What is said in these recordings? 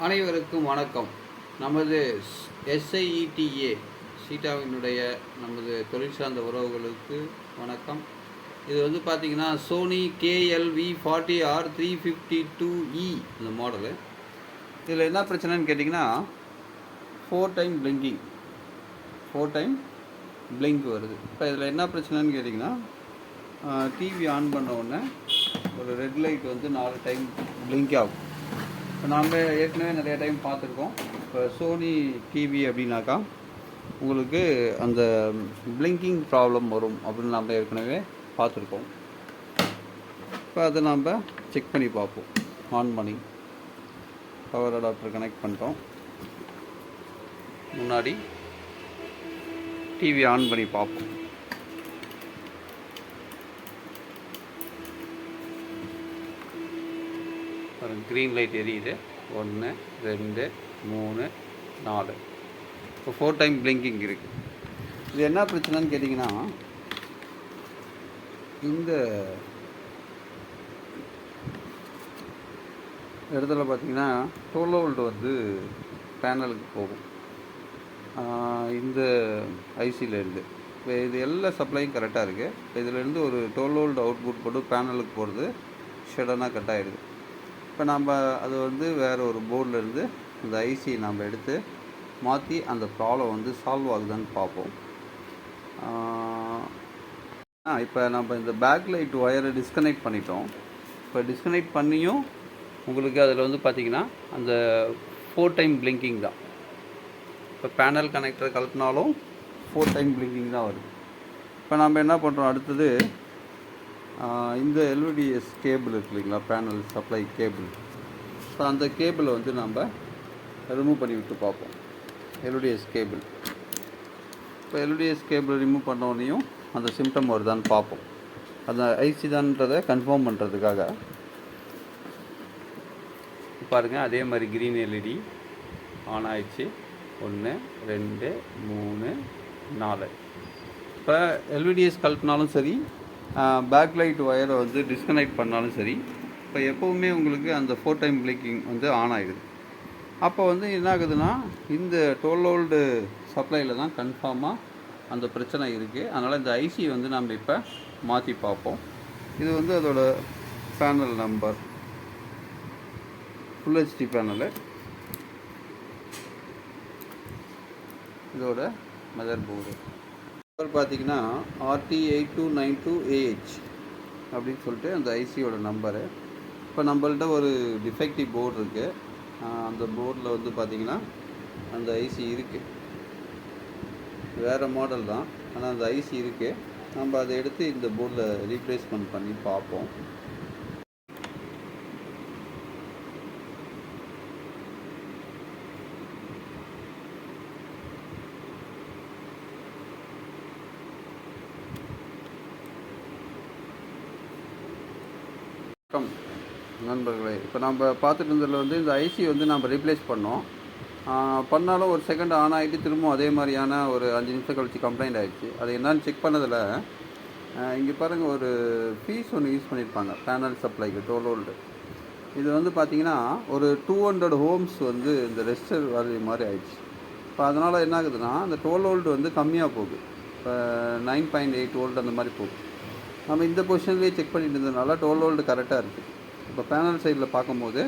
அனைவருக்கும் வணக்கம். நமது SIETA சீட்டாவினுடைய நமது தொழில் சார்ந்த உறவுகளுக்கு வணக்கம். இது வந்து பார்த்திங்கன்னா சோனி KLV40R 352E இந்த மாடலு. இதில் என்ன பிரச்சனைன்னு கேட்டிங்கன்னா 4 டைம் பிளிங்க் வருது. இப்போ இதில் என்ன பிரச்சனைன்னு கேட்டிங்கன்னா டிவி ஆன் பண்ண உடனே ஒரு ரெட் லைட் வந்து 4 டைம் பிளிங்க் ஆகும். இப்போ நாம் ஏற்கனவே நிறைய டைம் பார்த்துருக்கோம். இப்போ சோனி டிவி அப்படின்னாக்கா உங்களுக்கு அந்த பிளிங்கிங் ப்ராப்ளம் வரும் அப்படின்னு நம்ம ஏற்கனவே பார்த்துருக்கோம். இப்போ அதை நாம் செக் பண்ணி பார்ப்போம். ஆன் பண்ணி பவர் அடாப்டர் கனெக்ட் பண்ணிட்டோம். முன்னாடி டிவி ஆன் பண்ணி பார்ப்போம். க்ரீன் லைட் எரியுது. 1 2 3 4. இப்போ 4 டைம் பிளிங்கிங் இருக்குது. இது என்ன பிரச்சனைன்னு கேட்டிங்கன்னா இந்த இடத்துல பார்த்திங்கன்னா 12 வோல்ட் வந்து பேனலுக்கு போகும் இந்த ஐசியிலேருந்து. இப்போ இது எல்லா சப்ளையும் கரெக்டாக இருக்குது. இப்போ இதிலேருந்து ஒரு 12 வோல்ட் அவுட்புட் போட்டு பேனலுக்கு போகிறது ஷடனாக கட் ஆகிடுது. இப்போ நம்ம அது வந்து வேறு ஒரு போர்டிலேருந்து அந்த ஐசி நம்ம எடுத்து மாற்றி அந்த ப்ராப்ளம் வந்து சால்வ் ஆகுதான்னு பார்ப்போம். இப்போ நம்ம இந்த பேக் லைட் ஒயரை டிஸ்கனெக்ட் பண்ணிட்டோம். இப்போ டிஸ்கனெக்ட் பண்ணியும் உங்களுக்கு அதில் வந்து பார்த்திங்கன்னா அந்த 4 டைம் பிளிங்கிங் தான். இப்போ பேனல் கனெக்டரை கலப்பினாலும் 4 டைம் பிளிங்கிங் தான் வருது. இப்போ நம்ம என்ன பண்ணுறோம், அடுத்தது இந்த LVDS கேபிள் இருக்கு இல்லைங்களா, பேனல் சப்ளை கேபிள். ஸோ அந்த கேபிளை வந்து நம்ம ரிமூவ் பண்ணி விட்டு பார்ப்போம். LVDS cable. இப்போ LVDS கேபிள் ரிமூவ் பண்ணோடனையும் அந்த சிம்டம் வருதான்னு பார்ப்போம். அந்த ஐசி தான்றதை கன்ஃபார்ம் பண்ணுறதுக்காக பாருங்கள். அதே மாதிரி க்ரீன் LED ஆன் ஆயிடுச்சு. 1 2 3 4. இப்போ LVDS கலப்பினாலும் சரி, பேக் லைட் ஒயரை வந்து டிஸ்கனெக்ட் பண்ணாலும் சரி, இப்போ எப்போவுமே உங்களுக்கு அந்த 4 டைம் பிளிங்கிங் வந்து ஆன் ஆகிடுது. அப்போ வந்து என்ன ஆகுதுன்னா இந்த 12 வோல்ட் சப்ளையில் தான் கன்ஃபார்மாக அந்த பிரச்சனை இருக்குது. அதனால் இந்த ஐசி வந்து நம்ம இப்போ மாற்றி பார்ப்போம். இது வந்து அதோட panel number, full HD panel. இதோட மதர் போர்டு பார்த்திங்கன்னா RT8292AH அப்படின்னு சொல்லிட்டு அந்த ஐசியோட நம்பரு. இப்போ நம்மள்ட்ட ஒரு டிஃபெக்டிவ் போர்டு இருக்குது. அந்த போர்டில் வந்து பார்த்திங்கன்னா அந்த ஐசி இருக்குது. வேறு மாடல் தான், ஆனால் அந்த ஐசி இருக்குது. நம்ம அதை எடுத்து இந்த போர்டில் ரீப்ளேஸ்மெண்ட் பண்ணி பார்ப்போம். நண்பர்களே, இப்போ நம்ம பார்த்துட்டு இருந்ததில் வந்து இந்த ஐசி வந்து நம்ம ரீப்ளேஸ் பண்ணோம். பண்ணாலும் ஒரு செகண்ட் ஆன் ஆகிட்டு திரும்ப அதே மாதிரியான ஒரு 5 நிமிஷம் கழித்து கம்ப்ளைண்ட் ஆகிடுச்சு. அது என்னன்னு செக் பண்ணதில் இங்கே பாருங்கள், ஒரு ஃபீஸ் ஒன்று யூஸ் பண்ணியிருப்பாங்க பேனல் சப்ளைக்கு 12 வோல்ட். இது வந்து பார்த்திங்கன்னா ஒரு 200 ஹோம்ஸ் வந்து இந்த ரெஸ்டர் வேல்யூ மாதிரி ஆயிடுச்சு. இப்போ அதனால் என்ன ஆகுதுன்னா அந்த 12 வோல்ட் வந்து கம்மியாக போகுது. இப்போ 9.8 வோல்ட் அந்த மாதிரி போகுது. நம்ம இந்த பொசிஷன்லேயே செக் பண்ணிட்டு இருந்ததுனால 12 வோல்ட் கரெக்டாக இருக்குது. இப்போ பேனல் சைடில் பார்க்கும்போது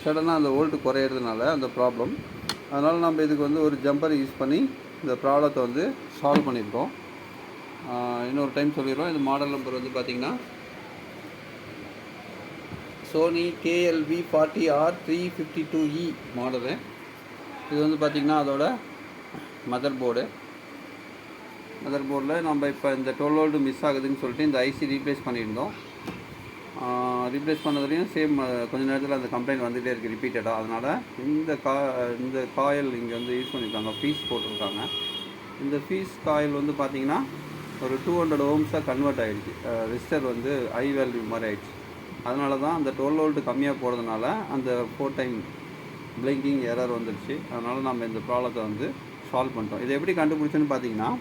சடனாக அந்த வோல்ட்டு குறையிறதுனால அந்த ப்ராப்ளம். அதனால் நம்ம இதுக்கு வந்து ஒரு ஜம்பரை யூஸ் பண்ணி இந்த ப்ராப்ளத்தை வந்து சால்வ் பண்ணியிருக்கோம். இன்னொரு டைம் சொல்லிடுறோம். இந்த மாடல் நம்பர் வந்து பார்த்திங்கன்னா சோனி KLV40R 352E மாடலு. இது வந்து பார்த்திங்கன்னா அதோட மதர் போர்டில் நம்ம இப்போ இந்த 12 வோல்ட் மிஸ் ஆகுதுன்னு சொல்லிட்டு இந்த ஐசி ரீப்ளேஸ் பண்ணியிருந்தோம். ரீப்ளேஸ் பண்ணதுலேயும் சேம் கொஞ்சம் நேரத்தில் அந்த கம்ப்ளைண்ட் வந்துகிட்டே இருக்குது ரிப்பீட்டடாக. அதனால் இந்த காயில் இங்கே வந்து யூஸ் பண்ணியிருக்காங்க, ஃபீஸ் போட்டிருக்காங்க. இந்த ஃபீஸ் காயில் வந்து பார்த்திங்கன்னா ஒரு 200 ஓம்ஸாக கன்வெர்ட் ஆகிடுச்சு. ரெசிஸ்டர் வந்து ஐ வேல்யூ மாதிரி ஆகிடுச்சு. அதனால தான் அந்த 12 வோல்ட் கம்மியாக போகிறதுனால அந்த 4 டைம் பிளிங்கிங் எரர் வந்துடுச்சு. அதனால் நம்ம இந்த ப்ராப்ளத்தை வந்து சால்வ் பண்ணிட்டோம். இதை எப்படி கண்டுபிடிச்சோன்னு பார்த்திங்கன்னா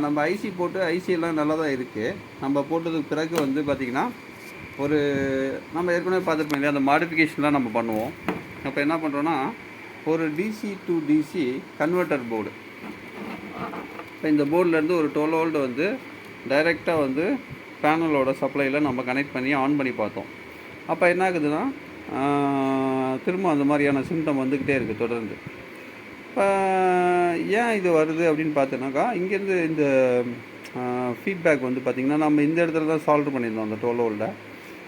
நம்ம ஐசி போட்டு ஐசியெல்லாம் நல்லா தான் இருக்குது. நம்ம போட்டதுக்கு பிறகு வந்து பார்த்திங்கன்னா நம்ம ஏற்கனவே பார்த்துருப்போம் இல்லையா, அந்த மாடிஃபிகேஷன்லாம் நம்ம பண்ணுவோம். அப்போ என்ன பண்ணுறோன்னா, ஒரு DC to DC converter board. இப்போ இந்த போர்டிலேருந்து ஒரு 12 வோல்ட் வந்து டைரெக்டாக வந்து பேனலோட சப்ளையில் நம்ம கனெக்ட் பண்ணி ஆன் பண்ணி பார்த்தோம். அப்போ என்ன ஆகுதுன்னா, திரும்ப அந்த மாதிரியான சிம்டம் வந்துக்கிட்டே இருக்குது தொடர்ந்து. இப்போ ஏன் இது வருது அப்படின்னு பார்த்தோன்னாக்கா, இங்கேருந்து இந்த ஃபீட்பேக் வந்து பார்த்திங்கன்னா, நம்ம இந்த இடத்துல தான் சால்வ் பண்ணியிருந்தோம் அந்த 12 வோல்ட்டை.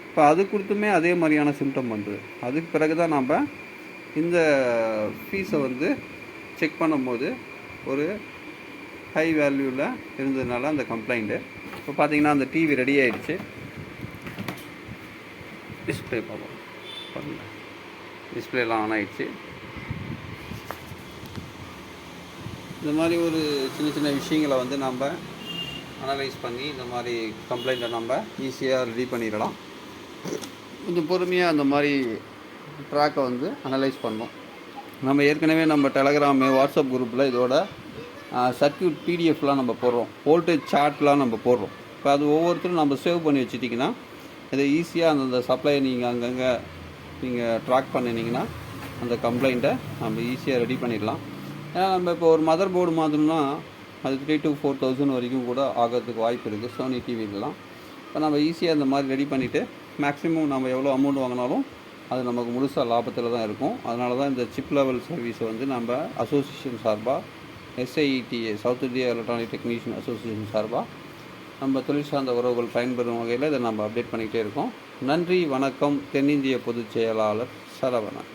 இப்போ அது கொடுத்துமே அதே மாதிரியான சிம்டம் பண்ணுது. அதுக்கு பிறகு தான் நம்ம இந்த ஃபீஸை வந்து செக் பண்ணும்போது ஒரு ஹை வேல்யூவில் இருந்ததுனால அந்த கம்ப்ளைண்ட்டு. இப்போ பார்த்தீங்கன்னா அந்த டிவி ரெடி ஆகிடுச்சு. டிஸ்பிளே பார்ப்போம் பாருங்கள், டிஸ்பிளேலாம் ஆன் ஆகிடுச்சு. இந்த மாதிரி ஒரு சின்ன சின்ன விஷயங்களை வந்து நம்ம அனலைஸ் பண்ணி இந்த மாதிரி கம்ப்ளைண்ட்டை நம்ம ஈஸியாக ரெடி பண்ணிடலாம். கொஞ்சம் பொறுமையாக அந்த மாதிரி ட்ராக்கை வந்து அனலைஸ் பண்ணோம். நம்ம ஏற்கனவே நம்ம டெலகிராமு, வாட்ஸ்அப் குரூப்பில் இதோட சர்க்யூட் பிடிஎஃப்லாம் நம்ம போடுறோம், வோல்டேஜ் சார்ட்லாம் நம்ம போடுறோம். இப்போ அது ஒவ்வொருத்தரும் நம்ம சேவ் பண்ணி வச்சுட்டிங்கன்னா இதை ஈஸியாக அந்த சப்ளையை நீங்கள் அங்கங்கே நீங்கள் ட்ராக் பண்ணினீங்கன்னா அந்த கம்ப்ளைண்ட்டை நம்ம ஈஸியாக ரெடி பண்ணிடலாம். ஏன்னா நம்ம இப்போ ஒரு மதர் போர்டு மாற்றணும்னா அது 3,000 to 4,000 வரைக்கும் கூட ஆகிறதுக்கு வாய்ப்பு இருக்குது சோனி டிவிலலாம். இப்போ நம்ம ஈஸியாக இந்த மாதிரி ரெடி பண்ணிவிட்டு மேக்ஸிமம் நம்ம எவ்வளோ அமௌண்ட் வாங்கினாலும் அது நமக்கு முழுசாக லாபத்தில் தான் இருக்கும். அதனால தான் இந்த சிப் லெவல் சர்வீஸை வந்து நம்ம அசோசியேஷன் சார்பாக SIETA, south India electronic technician association சார்பாக நம்ம தொழில் சார்ந்த உறவுகள் பயன்பெறும் வகையில் இதை நம்ம அப்டேட் பண்ணிக்கிட்டே இருக்கோம். நன்றி, வணக்கம். தென்னிந்திய பொதுச் செயலாளர் சரவணன்.